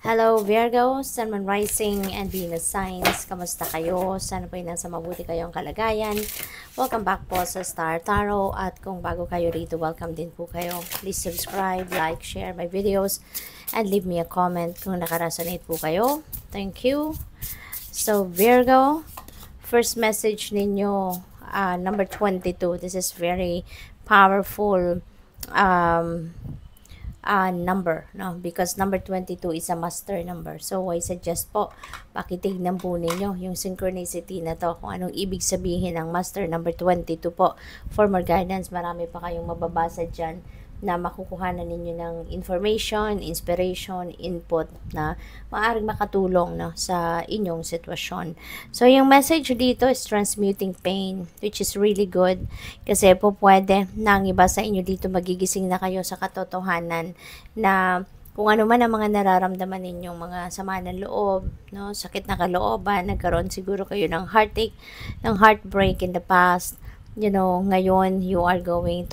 Hello Virgo, Sun, Moon, Rising, and Venus signs. Kamusta kayo? Sana po ay nasa mabuti kayong kalagayan. Welcome back po sa Star Tarot. At kung bago kayo rito, welcome din po kayo. Please subscribe, like, share my videos, and leave me a comment kung nakaresonate po kayo. Thank you. So Virgo, first message ninyo, number 22. This is very powerful number, no? Because number 22 is a master number. So, I suggest po, pakitignan po ninyo yung synchronicity na to, kung anong ibig sabihin ng master number 22 po. For more guidance, marami pa kayong mababasa dyan na makukuha na ninyo ng information, inspiration, input na maaaring makatulong, no, sa inyong sitwasyon. So, yung message dito is transmuting pain, which is really good kasi po pwede na ang iba sa inyo dito magigising na kayo sa katotohanan na kung ano man ang mga nararamdaman ninyong mga sama ng loob, no, sakit na kalooban, nagkaroon siguro kayo ng heartache, ng heartbreak in the past, ngayon you are going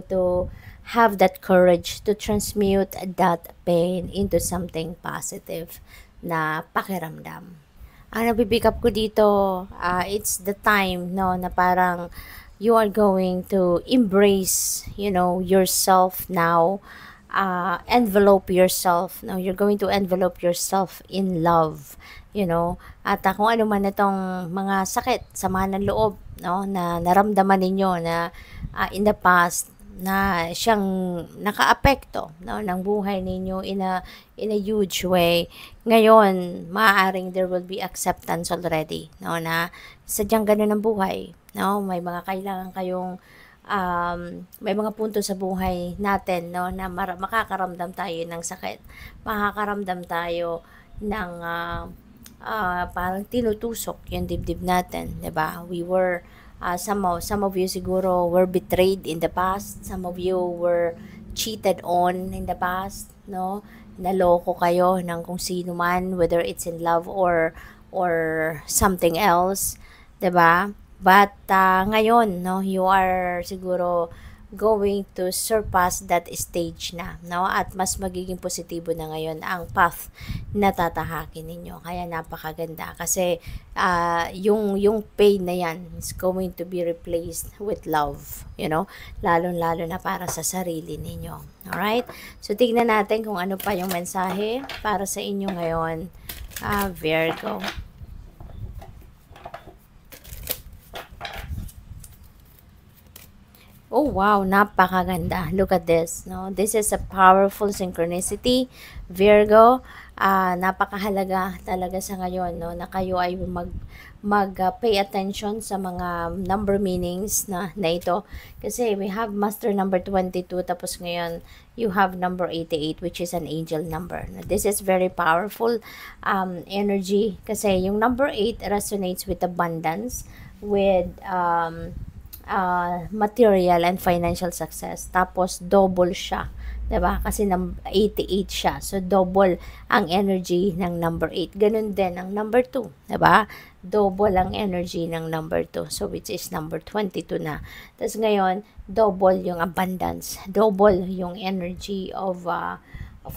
to have that courage to transmute that pain into something positive na pakiramdam. Ang napipick up ko dito, it's the time, no, na parang you are going to embrace, yourself now, envelope yourself, no, you're going to envelope yourself in love, at kung ano man itong mga sakit, sama ng loob, no, na naramdaman ninyo na in the past na siyang nakaapekto, no, ng buhay ninyo in a huge way. Ngayon, maaaring there will be acceptance already, no, na sadyang ganun ang buhay, no, may mga kailangan kayong may mga punto sa buhay natin, no, na makakaramdam tayo ng sakit, makakaramdam tayo ng parang tinutusok yung dibdib natin, 'di ba? We were some of you siguro were betrayed in the past. Some of you were cheated on in the past, no? Naloko kayo ng kung sino man, whether it's in love or something else, 'di ba? But ngayon, no, you are siguro going to surpass that stage na, no? At mas magiging positibo na ngayon ang path na tatahakin ninyo. Kaya napakaganda kasi yung pain na yan is going to be replaced with love, lalong-lalo na para sa sarili ninyo. Alright? So, tignan natin kung ano pa yung mensahe para sa inyo ngayon, Virgo. Oh wow, napakaganda. Look at this, no? This is a powerful synchronicity, Virgo. Napakahalaga talaga sa ngayon, no, na kayo ay pay attention sa mga number meanings na ito. Kasi we have master number 22, tapos ngayon you have number 88, which is an angel number. Now, this is very powerful energy kasi yung number 8 resonates with abundance, with material and financial success. Tapos double siya, 'di ba? Kasi 88 siya. So double ang energy ng number 8. Ganun din ang number 2, 'di ba? Double ang energy ng number 2. So which is number 22 na. Tapos ngayon, double yung abundance, double yung energy of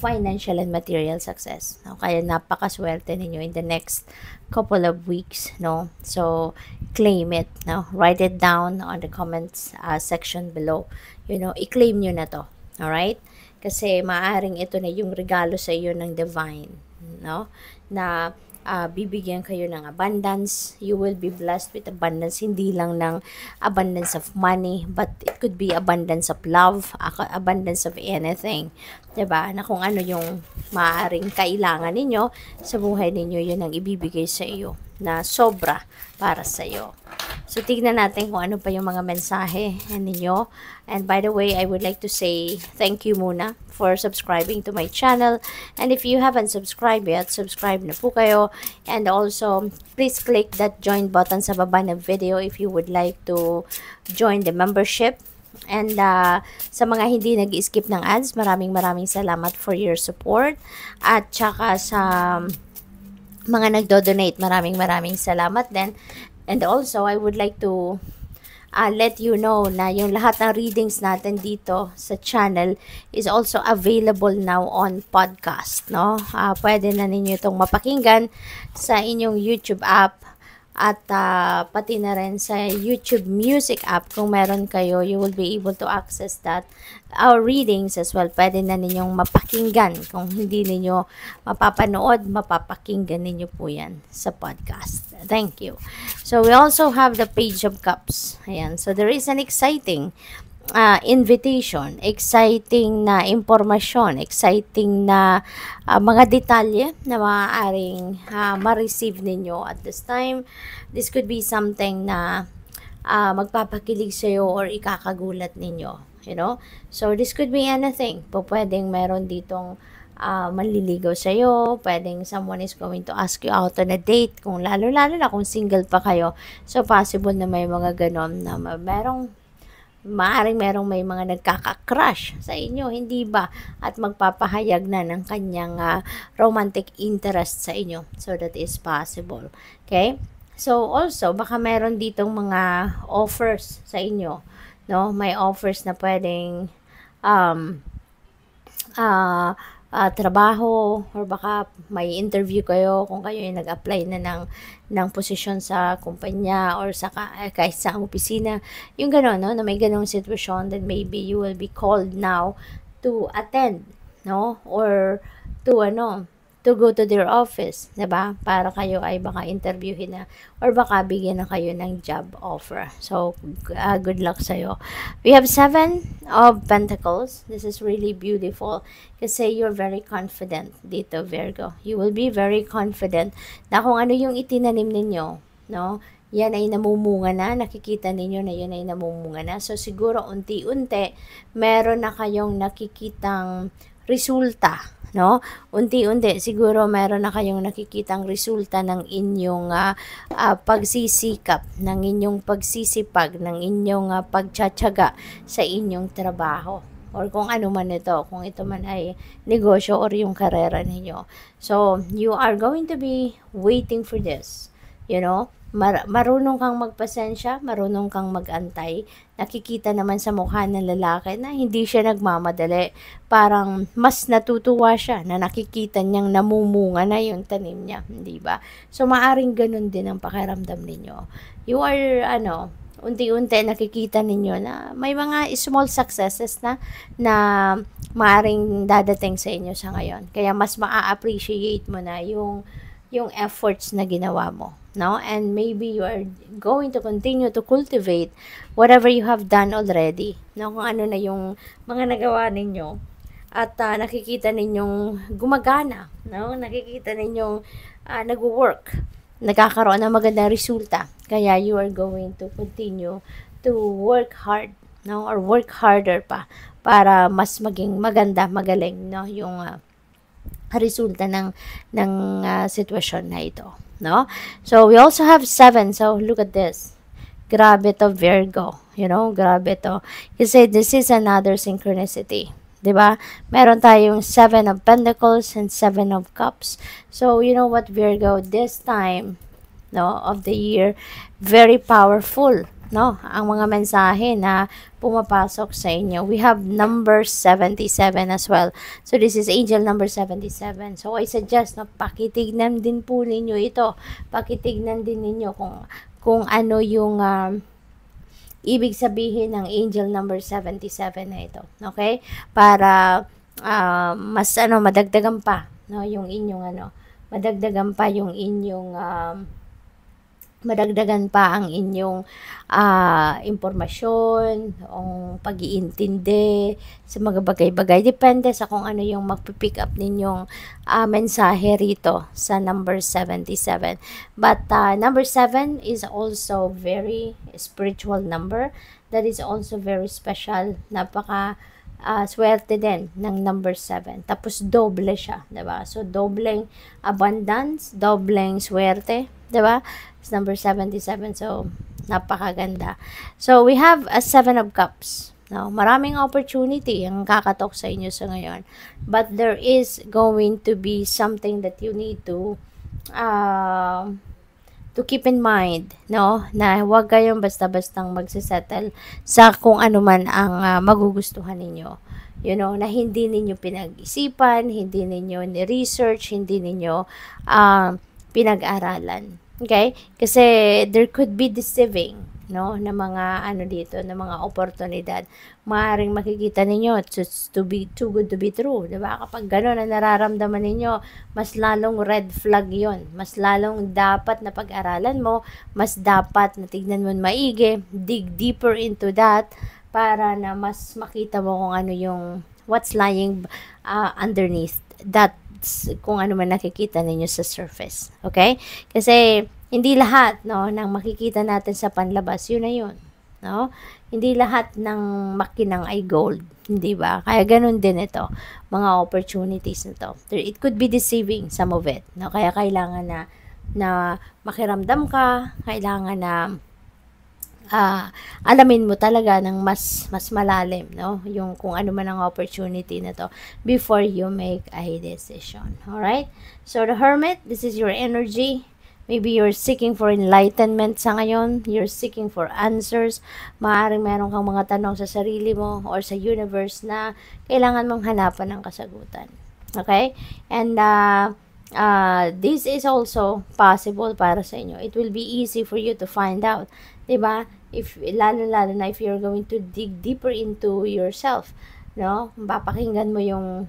financial and material success. No? Kaya napakaswerte ninyo in the next couple of weeks, no? So claim it, no? Write it down on the comments section below. I-claim nyo na to. Alright? Kasi maaring ito na yung regalo sa iyo ng divine, no? Na bibigyan kayo ng abundance. You will be blessed with abundance, hindi lang ng abundance of money, but it could be abundance of love, abundance of anything, 'di ba? Na kung ano yung maaaring kailangan ninyo sa buhay ninyo, yun ang ibibigay sa iyo na sobra para sa iyo. So, tignan natin kung ano pa yung mga mensahe ninyo. And by the way, I would like to say thank you muna for subscribing to my channel. And if you haven't subscribed yet, subscribe na po kayo. And also, please click that join button sa baba ng video if you would like to join the membership. And sa mga hindi nag-skip ng ads, maraming salamat for your support. At saka sa mga nagdo-donate, maraming salamat din. And also, I would like to let you know na yung lahat ng readings natin dito sa channel is also available now on podcast, no? Pwede na ninyo itong mapakinggan sa inyong YouTube app at pati na rin sa YouTube Music app. Kung meron kayo, you will be able to access that. Our readings as well, pwede na ninyong mapakinggan. Kung hindi ninyo mapapanood, mapapakinggan ninyo po yan sa podcast. Thank you. So, we also have the Page of Cups. Ayan. So, there is an exciting invitation, exciting na impormasyon, exciting na mga detalye na maaaring ma-receive ninyo at this time. This could be something na magpapakilig sa'yo or ikakagulat ninyo, you know. So, this could be anything. Pwedeng meron ditong manliligaw sa'yo, pwedeng someone is going to ask you out on a date, kung lalo-lalo na kung single pa kayo. So, possible na may mga ganon na maaaring merong may mga nagkaka-crush sa inyo, hindi ba? At magpapahayag na ng kanyang romantic interest sa inyo. So, that is possible. Okay? So, also, baka meron ditong mga offers sa inyo. No? May offers na pwedeng trabaho, or baka may interview kayo kung kayo ay nag-apply na ng posisyon sa kumpanya or sa kahit sa opisina. Yung gano'n, no? Na may ganong sitwasyon, then maybe you will be called now to attend, no? Or to go to their office, diba? Para kayo ay baka interviewin na or baka bigyan na kayo ng job offer. So, good luck sa'yo. We have 7 of Pentacles. This is really beautiful kasi you're very confident dito, Virgo. You will be very confident na kung ano yung itinanim ninyo, no? Yan ay namumunga na, nakikita ninyo na yan ay namumunga na. So, siguro unti-unti, meron na kayong nakikitang resulta, no? Unti-unti, siguro meron na kayong nakikitang resulta ng inyong pagsisikap, ng inyong pagsisipag, ng inyong pagtsatsaga sa inyong trabaho. Or kung ano man ito, kung ito man ay negosyo or yung karera ninyo. So, you are going to be waiting for this. You know, marunong kang magpasensya, marunong kang magantay. Nakikita naman sa mukha ng lalaki na hindi siya nagmamadali. Parang mas natutuwa siya na nakikita niyang namumunga na yung tanim niya, hindi ba? So, maaring ganun din ang pakiramdam ninyo. You are, unti-unti nakikita ninyo na may mga small successes na maaring dadating sa inyo sa ngayon. Kaya mas maa-appreciate mo na yung efforts na ginawa mo, no? And maybe you are going to continue to cultivate whatever you have done already, no? Kung ano na yung mga nagawa ninyo at nakikita ninyong gumagana, no? Nakikita ninyong nag-work, nagkakaroon ng magandang resulta. Kaya you are going to continue to work hard, no? Or work harder pa para mas maging maganda, magaling, no? Yung resulta ng sitwasyon na ito, no? So, we also have 7. So, look at this. Grabe to, Virgo. You know, grabe to. Kasi this is another synchronicity. Diba? Meron tayong 7 of Pentacles and 7 of Cups. So, you know what, Virgo? This time, no, of the year, very powerful, no? Ang mga mensahe na pumapasok sa inyo. We have number 77 as well. So, this is angel number 77. So, I suggest na pakitignan din po ninyo ito. Pakitignan din ninyo kung ano yung ibig sabihin ng angel number 77 na ito. Okay? Para mas madagdagan pa, no, yung inyong madagdagan pa yung inyong madagdagan pa ang inyong impormasyon, ang pag-iintindi sa mga bagay-bagay. Depende sa kung ano yung magpipick up ninyong mensahe rito sa number 77. But number 7 is also very spiritual number. That is also very special. Napaka swerte din ng number 7. Tapos doble siya, 'di ba? So dobleng abundance, dobleng swerte, 'di ba? It's number 77. So napakaganda. So we have a 7 of Cups. No, maraming opportunity ang kakatok sa inyo sa ngayon. But there is going to be something that you need to to keep in mind, no, na huwag kayong basta-bastang magsisettle sa kung ano man ang magugustuhan ninyo. You know, na hindi ninyo pinag-isipan, hindi ninyo ni-research, hindi ninyo pinag-aralan. Okay? Kasi there could be deceiving, no, na mga ano dito, na mga oportunidad. Maaring makikita ninyo to be too good to be true, 'di ba? Kapag gano'n ang nararamdaman ninyo, mas lalong red flag 'yon. Mas lalong dapat na pag-aralan mo, mas dapat na tignan mo maigi, dig deeper into that para na mas makita mo kung ano yung what's lying underneath that, kung ano man nakikita ninyo sa surface. Okay? Kasi hindi lahat, no, ng makikita natin sa panlabas, yun na yun. No? Hindi lahat ng makinang ay gold, hindi ba? Kaya ganun din ito, mga opportunities na to. It could be deceiving, some of it. No? Kaya kailangan na makiramdam ka, kailangan na alamin mo talaga ng mas malalim, no, yung kung ano man ang opportunity na to before you make a decision. All right? So the Hermit, this is your energy. Maybe you're seeking for enlightenment sa ngayon, you're seeking for answers. Maaaring meron kang mga tanong sa sarili mo or sa universe na kailangan mong hanapan ng kasagutan. Okay? And this is also possible para sa inyo. It will be easy for you to find out. Diba? If, lalo na if you're going to dig deeper into yourself, no? Papakinggan mo yung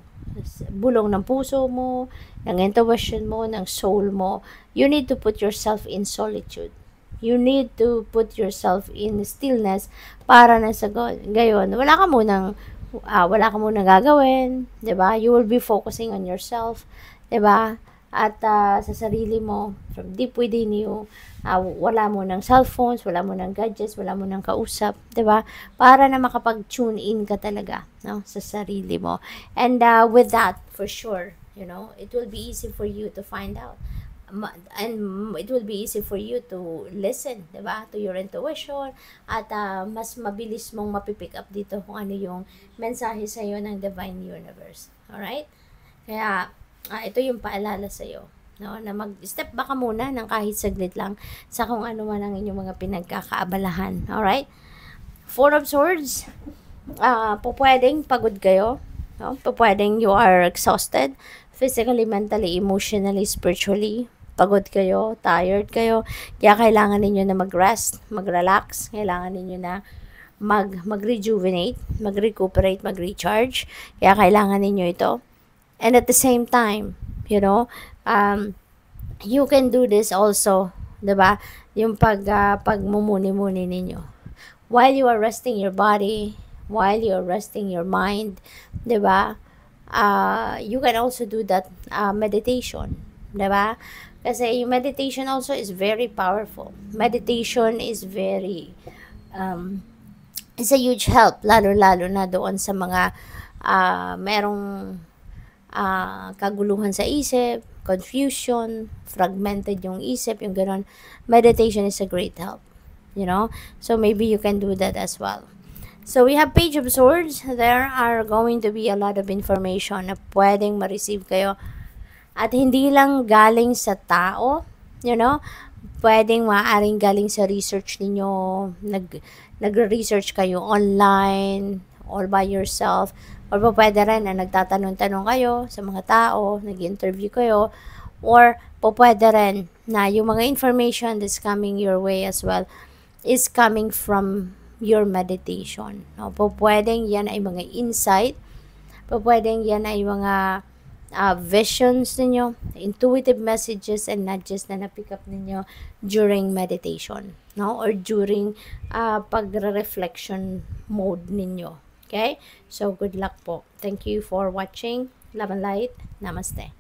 bulong ng puso mo, ng intuition mo, ng soul mo. You need to put yourself in solitude. You need to put yourself in stillness para na sa gayon. Wala ka munang gagawin, 'di ba? You will be focusing on yourself, 'di ba? At sa sarili mo, from deep within you, wala mo ng cellphones, wala mo ng gadgets, wala mo ng kausap, 'di ba? Para na makapag-tune in ka talaga, no, sa sarili mo. And with that, for sure, you know, it will be easy for you to find out. And it will be easy for you to listen, 'di ba? To your intuition, at mas mabilis mong mapipick up dito kung ano yung mensahe sa iyo ng Divine Universe. All right? Kaya ito yung paalala sa iyo, no, na mag-step back ka muna ng kahit saglit lang sa kung ano man ang inyong mga pinagkakaabalahan. All right? Four of Swords, pwedeng pagod kayo, no? Pwedeng you are exhausted, physically, mentally, emotionally, spiritually. Pagod kayo, tired kayo, kaya kailangan ninyo na mag-rest, mag-relax, kailangan ninyo na mag-rejuvenate, mag-recuperate, mag-recharge, kaya kailangan ninyo ito. And at the same time, you know, you can do this also, 'di ba? Yung pagmumuni-muni ninyo. While you are resting your body, while you are resting your mind, 'di ba? You can also do that meditation, 'di ba? Kasi yung meditation also is very powerful. Meditation is very it's a huge help, lalo na doon sa mga merong kaguluhan sa isip, confusion, fragmented yung isip, yung gano'n. Meditation is a great help, you know? So maybe you can do that as well. So we have Page of Swords. There are going to be a lot of information na pwedeng ma-receive kayo. At hindi lang galing sa tao, you know? Pwedeng maaaring galing sa research ninyo. Nagre-research kayo online, all by yourself. Or pwede rin na nagtatanong-tanong kayo sa mga tao, nag-interview kayo. Or pwede rin na yung mga information that's coming your way as well is coming from your meditation. No? Pwedeng yan ay mga insight. Pwedeng yan ay mga visions ninyo, intuitive messages and nudges na na-pick up ninyo during meditation, no? Or during pagre-reflection mode ninyo. Okay? So, good luck po. Thank you for watching. Love and light. Namaste.